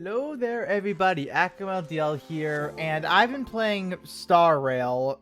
Hello there, everybody. AkMLDL here, and I've been playing Star Rail.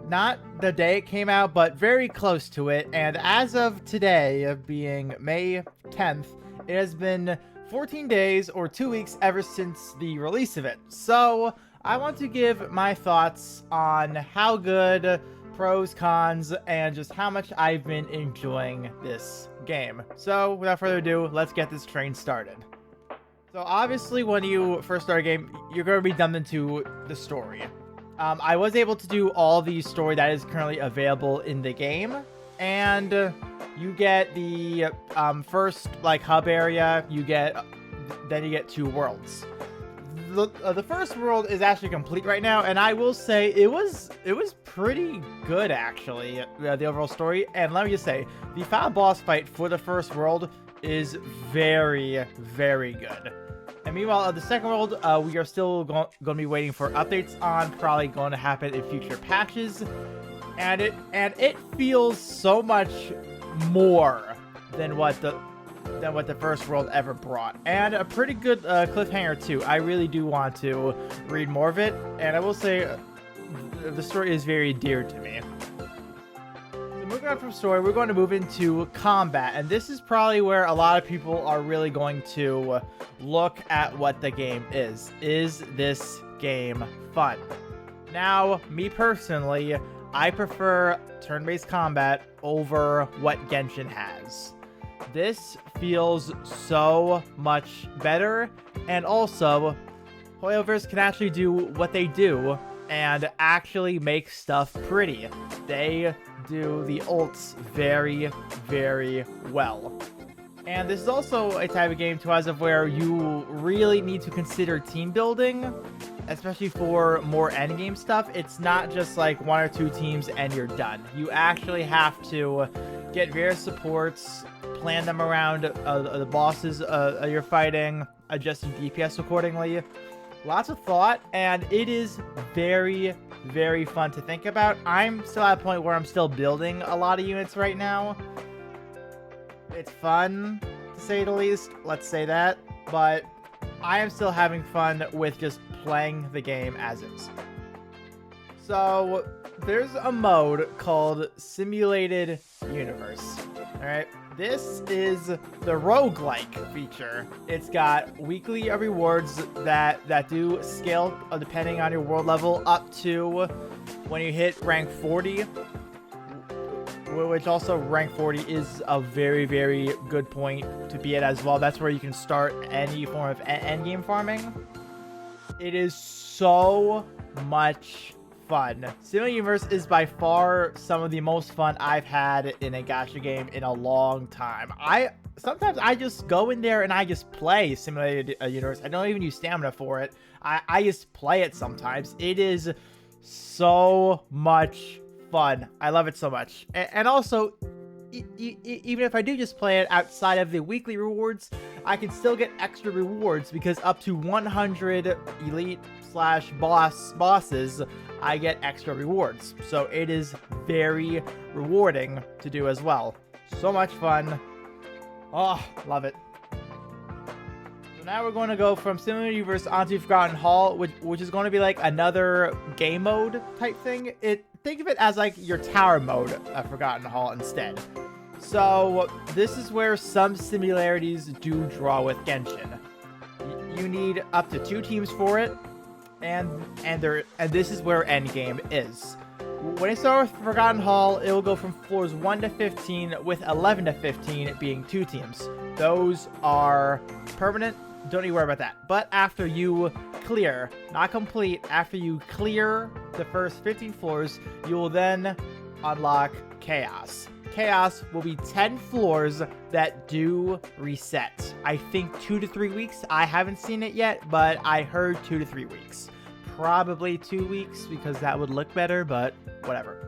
Not the day it came out, but very close to it. And as of today, being May 10th, it has been 14 days or 2 weeks ever since the release of it. So I want to give my thoughts on how good, pros, cons, and just how much I've been enjoying this game. So without further ado, let's get this train started. So obviously when you first start a game, you're going to be dumped into the story. I was able to do all the story that is currently available in the game, and you get the first hub area. Then you get 2 worlds. The first world is actually complete right now, and I will say it was pretty good actually, the overall story. And let me just say, the final boss fight for the first world is very, very good. And meanwhile, the second world, we are still going to be waiting for updates on. Probably going to happen in future patches, and it feels so much more than what the first world ever brought, and a pretty good cliffhanger too. I really do want to read more of it, and I will say the story is very dear to me. Moving on from story, we're going to move into combat, and this is probably where a lot of people are really going to look at what the game is. Is this game fun? Now, me personally, I prefer turn-based combat over what Genshin has. This feels so much better, and also, Hoyoverse can actually do what they do and actually make stuff pretty. They do the ults very, very well. And this is also a type of game too, as of where you really need to consider team building, especially for more endgame stuff. It's not just like 1 or 2 teams and you're done. You actually have to get various supports, plan them around the bosses you're fighting, adjusting DPS accordingly. Lots of thought, and it is very, very fun to think about. I'm still at a point where I'm still building a lot of units right now. It's fun, to say the least. Let's say that. But I am still having fun with just playing the game as is. So there's a mode called Simulated Universe. Alright? This is the roguelike feature. It's got weekly rewards that do scale depending on your world level up to when you hit rank 40, which also rank 40 is a very, very good point to be at as well. That's where you can start any form of endgame farming. It is so much fun. Simulated Universe is by far some of the most fun I've had in a gacha game in a long time. Sometimes I just go in there and I just play Simulated Universe. I don't even use stamina for it. I just play it sometimes. It is so much fun. I love it so much. And also, even if I do just play it outside of the weekly rewards, I can still get extra rewards because up to 100 elite/bosses, I get extra rewards. So it is very rewarding to do as well. So much fun. Oh, love it. So now we're going to go from Simulated Universe onto Forgotten Hall, which is going to be like another game mode type thing. Think of it as like your tower mode of Forgotten Hall instead. So this is where some similarities do draw with Genshin. You need up to 2 teams for it, and this is where endgame is. When I start with Forgotten Hall, it will go from floors 1 to 15, with 11 to 15 being 2 teams. Those are permanent. Don't need to worry about that. But after you clear, not complete, after you clear the first 15 floors, you will then unlock Chaos. Chaos will be 10 floors that do reset. I think 2 to 3 weeks. I haven't seen it yet, but I heard 2 to 3 weeks. Probably 2 weeks because that would look better, but whatever.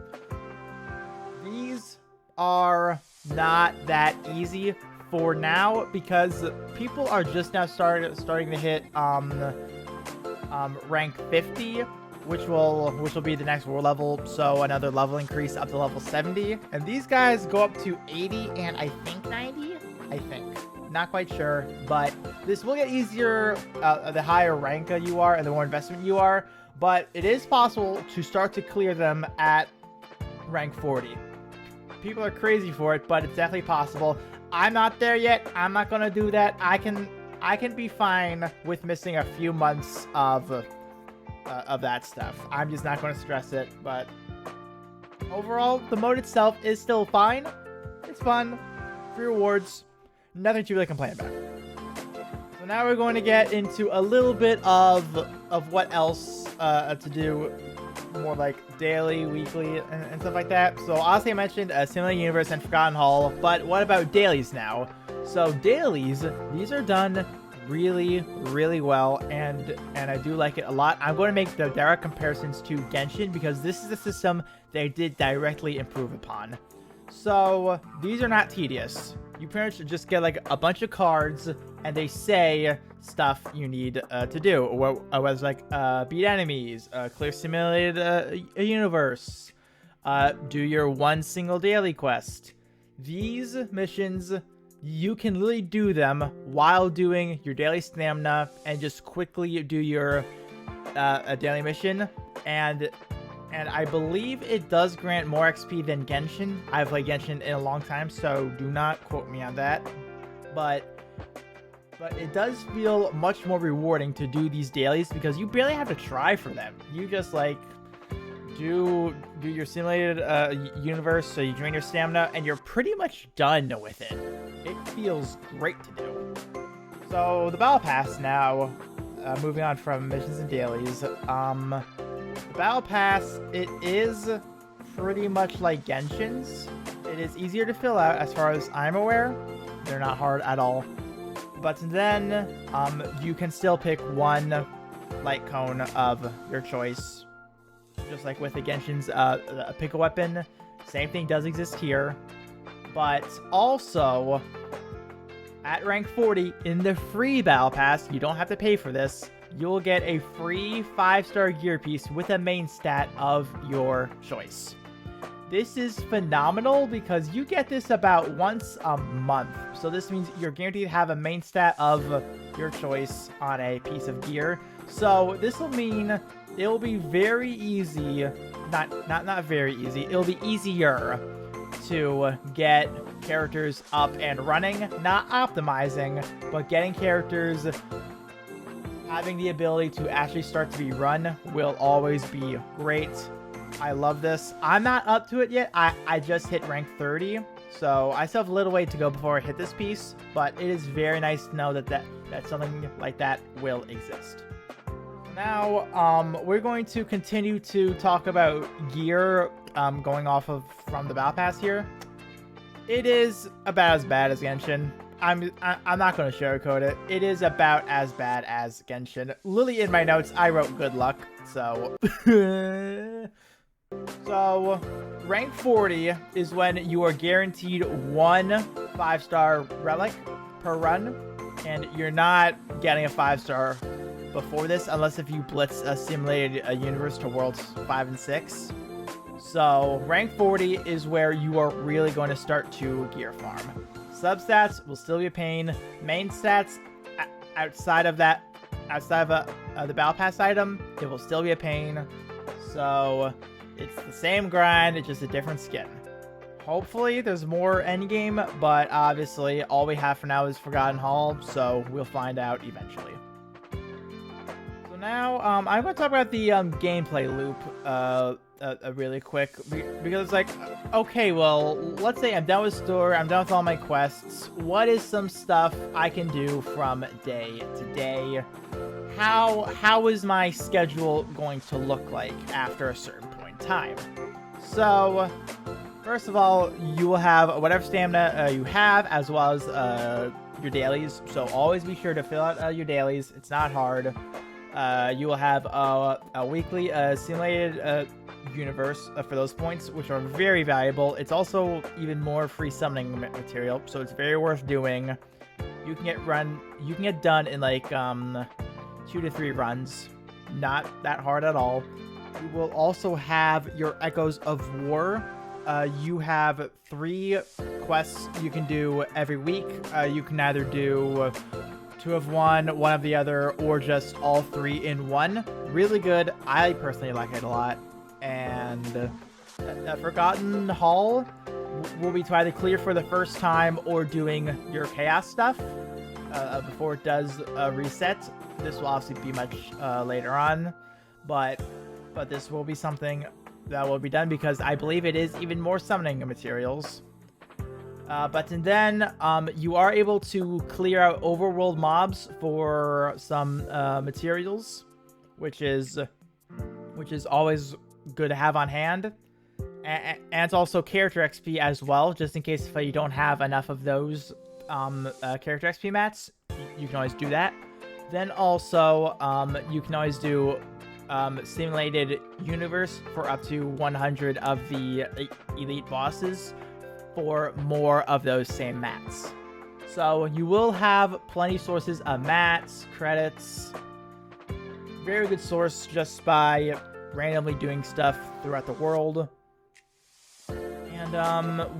These are not that easy for now because people are just now starting to hit rank 50, which will be the next world level, so another level increase up to level 70. And these guys go up to 80 and I think 90? I think. Not quite sure, but this will get easier the higher rank you are and the more investment you are, but it is possible to start to clear them at rank 40. People are crazy for it, but it's definitely possible. I'm not there yet. I'm not gonna do that. I can be fine with missing a few months of that stuff. I'm just not gonna stress it, but overall, the mode itself is still fine. It's fun. Free rewards. Nothing to really complain about. So now we're going to get into a little bit of what else to do, more like daily, weekly, and stuff like that. So obviously I mentioned Simulated Universe and Forgotten Hall, but what about dailies now? So dailies, these are done really, really well, and I do like it a lot. I'm going to make the direct comparisons to Genshin because this is a system they did directly improve upon. So these are not tedious. You pretty much just get like a bunch of cards, and they say stuff you need to do. Whether it's like beat enemies, clear simulated universe, do your one single daily quest. These missions, you can literally do them while doing your daily stamina, and just quickly do your a daily mission. And I believe it does grant more XP than Genshin. I've played Genshin in a long time, so do not quote me on that. But it does feel much more rewarding to do these dailies because you barely have to try for them. You just like do your simulated universe, so you drain your stamina, and you're pretty much done with it. It feels great to do. So the Battle Pass now, moving on from missions and dailies. The Battle Pass, it is pretty much like Genshin's. It is easier to fill out as far as I'm aware. They're not hard at all. But then, you can still pick one light cone of your choice. Just like with the Genshin's pick a weapon. Same thing does exist here. But also, at rank 40, in the free Battle Pass, you don't have to pay for this. You'll get a free 5-star gear piece with a main stat of your choice. This is phenomenal because you get this about once a month. So this means you're guaranteed to have a main stat of your choice on a piece of gear. So this will mean it'll be very easy, not very easy, it'll be easier to get characters up and running, not optimizing, but getting characters having the ability to actually start to be run will always be great. I love this. I'm not up to it yet. I just hit rank 30, so I still have a little way to go before I hit this piece, but it is very nice to know that something like that will exist. Now, we're going to continue to talk about gear, going off of from the Battle Pass here. It is about as bad as Genshin. I'm not going to sugarcoat it. It is about as bad as Genshin. Literally in my notes, I wrote good luck, so... So, rank 40 is when you are guaranteed one 5-star relic per run, and you're not getting a 5-star before this, unless if you blitz a simulated universe to worlds 5 and 6. So, rank 40 is where you are really going to start to gear farm. Substats will still be a pain. Main stats outside of the Battle Pass item, it will still be a pain. So it's the same grind, it's just a different skin. Hopefully there's more endgame, but obviously all we have for now is Forgotten Hall, so we'll find out eventually. So now I'm going to talk about the gameplay loop really quick, because it's like, okay, well, let's say I'm done with store, I'm done with all my quests. What is some stuff I can do from day to day? How is my schedule going to look like after a certain point in time? So, first of all, you will have whatever stamina you have, as well as your dailies. So always be sure to fill out your dailies. It's not hard. You will have a weekly simulated universe for those points, which are very valuable. It's also even more free summoning material, so it's very worth doing. You can get done in like 2 to 3 runs. Not that hard at all. You will also have your Echoes of War you have 3 quests you can do every week. You can either do 2 of one of the other, or just all 3 in one. Really good. I personally like it a lot. And Forgotten Hall will be either clear for the first time or doing your chaos stuff before it does reset. This will obviously be much later on, but this will be something that will be done because I believe it is even more summoning materials. But then you are able to clear out overworld mobs for some materials, which is always good to have on hand. And it's also character XP as well, just in case if you don't have enough of those character XP mats, you can always do that. Then also, you can always do simulated universe for up to 100 of the elite bosses for more of those same mats. So you will have plenty sources of mats, credits. Very good source just by randomly doing stuff throughout the world. And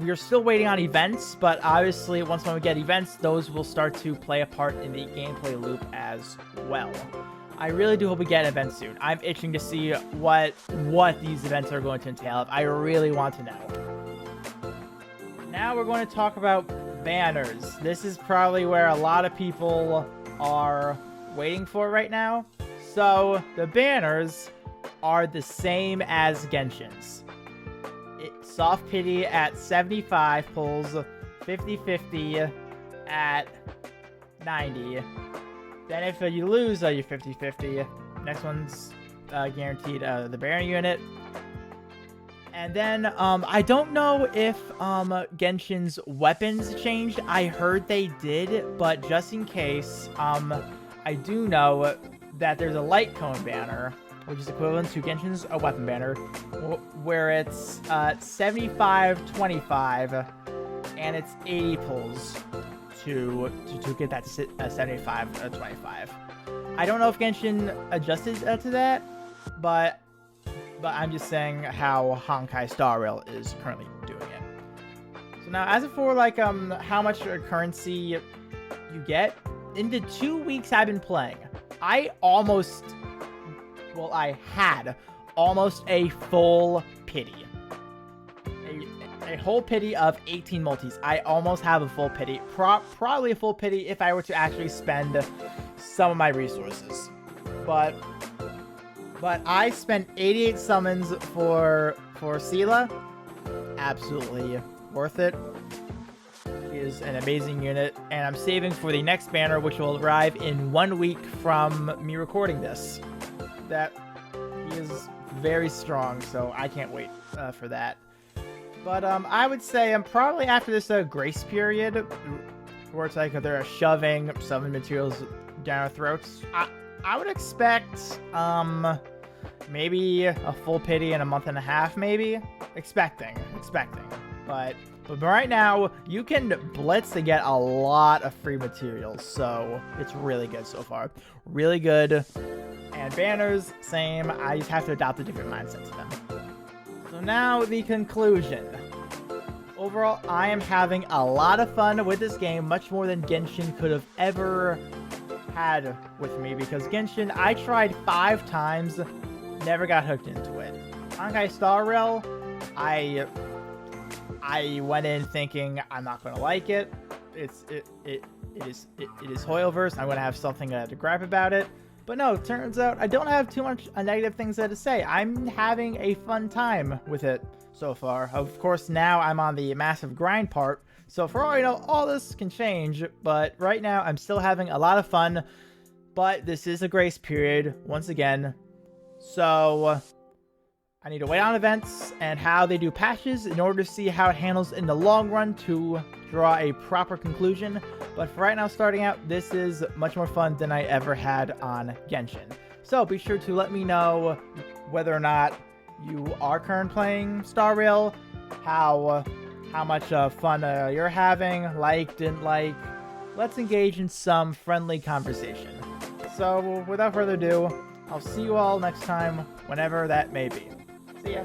we're still waiting on events, but obviously once when we get events, those will start to play a part in the gameplay loop as well. I really do hope we get events soon. I'm itching to see what these events are going to entail. I really want to know. Now we're going to talk about banners. This is probably where a lot of people are waiting for right now. So the banners are the same as Genshin's. Soft Pity at 75 pulls 50-50 at 90. Then if you lose your 50-50, next one's guaranteed the Baron unit. And then I don't know if Genshin's weapons changed. I heard they did, but just in case, I do know that there's a light cone banner, which is equivalent to Genshin's weapon banner, where it's 75-25, and it's 80 pulls to get that 75-25. I don't know if Genshin adjusted to that, but I'm just saying how Honkai Star Rail is currently doing it. So now, as for like how much currency you get, in the 2 weeks I've been playing, I had almost a full pity. A whole pity of 18 multis. I almost have a full pity. Probably a full pity if I were to actually spend some of my resources. But I spent 88 summons for Sela. Absolutely worth it. He is an amazing unit, and I'm saving for the next banner, which will arrive in 1 week from me recording this. That he is very strong, so I can't wait for that. But I would say I'm probably after this grace period, where it's like they're shoving summon materials down our throats. I would expect maybe a full pity in a month and a half, maybe. Expecting. But right now, you can blitz to get a lot of free materials, so it's really good so far. Really good. And banners, same. I just have to adopt a different mindset to them. So now, the conclusion. Overall, I am having a lot of fun with this game, much more than Genshin could have ever had with me, because Genshin, I tried 5 times, never got hooked into it. Honkai Star Rail, I went in thinking I'm not going to like it. It is Hoyoverse. I'm going to have something to gripe about it. But no, it turns out I don't have too much negative things to say. I'm having a fun time with it so far. Of course, now I'm on the massive grind part. So for all I know, all this can change. But right now, I'm still having a lot of fun. But this is a grace period, once again. So I need to wait on events and how they do patches in order to see how it handles in the long run to draw a proper conclusion. But for right now, starting out, this is much more fun than I ever had on Genshin. So be sure to let me know whether or not you are currently playing Star Rail, how much fun you're having, like, didn't like. Let's engage in some friendly conversation. So without further ado, I'll see you all next time, whenever that may be. See ya.